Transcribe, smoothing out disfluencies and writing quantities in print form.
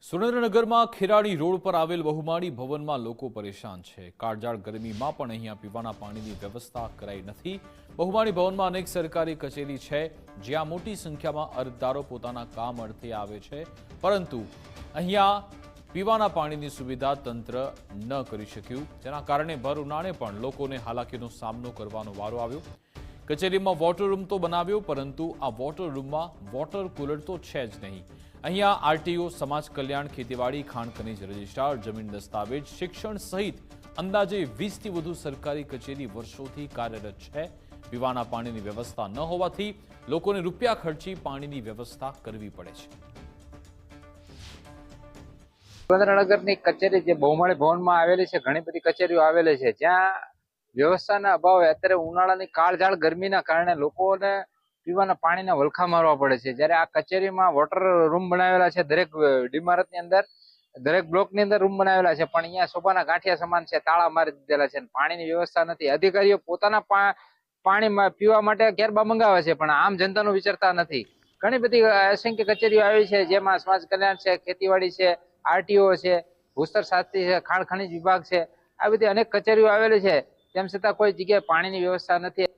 સુરેન્દ્રનગરમાં ખેરાડી રોડ પર આવેલ બહુમાળી ભવનમાં લોકો પરેશાન છે। કાળઝાળ ગરમીમાં પણ અહીંયા પીવાના પાણીની વ્યવસ્થા કરાઈ નથી। બહુમાળી ભવનમાં અનેક સરકારી કચેરી છે, જ્યાં મોટી સંખ્યામાં અરજદારો પોતાના કામ અર્થે આવે છે, પરંતુ અહીંયા પીવાના પાણીની સુવિધા તંત્ર ન કરી શક્યું, જેના કારણે ભર ઉનાળે પણ લોકોને હાલાકીનો સામનો કરવાનો વારો આવ્યો। કચેરીમાં વોટર રૂમ તો બનાવ્યો, પરંતુ આ વોટર રૂમમાં વોટર કુલર તો છે જ નહીં। અહીંયા આરટીઓ, સમાજ કલ્યાણ, ખેતીવાડી, ખાણ ખનીજ રજિસ્ટ્રાર, જમીન દસ્તાવેજ, શિક્ષણ સહિત અંદાજે 20થી વધુ સરકારી કચેરી વર્ષોથી કાર્યરત છે। પીવાના પાણીની વ્યવસ્થા ન હોવાથી લોકોને રૂપિયા ખર્ચી પાણીની વ્યવસ્થા કરવી પડે છે। સુરેન્દ્રનગરની કચેરી જે બહુમાળી ભવનમાં આવેલી છે, ઘણી બધી કચેરીઓ આવેલી છે, જ્યાં વ્યવસ્થાના અભાવે અત્યારે ઉનાળાની કાળઝાળ ગરમીના કારણે લોકોને પીવાના પાણીના વલખા મારવા પડે છે। જ્યારે આ કચેરીમાં વોટર રૂમ બનાવેલા છે, દરેક ઇમારતની અંદર, દરેક બ્લોકની અંદર રૂમ બનાવેલા છે, પણ અહીંયા શોભાના ગાંઠિયા સમાન છે, તાળા મારી દીધેલા છે, પાણીની વ્યવસ્થા નથી। અધિકારીઓ પોતાના પાણીમાં પીવા માટે ગેરબા મંગાવે છે, પણ આમ જનતાનું વિચારતા નથી। ઘણી બધી અસંખ્ય કચેરીઓ આવી છે, જેમાં સમાજ કલ્યાણ છે, ખેતીવાડી છે, આરટીઓ છે, ભૂસ્તર શાસ્ત્રી છે, ખાણ ખનીજ વિભાગ છે, આ બધી અનેક કચેરીઓ આવેલી છે, તેમ છતાં કોઈ જગ્યાએ પાણીની વ્યવસ્થા નથી।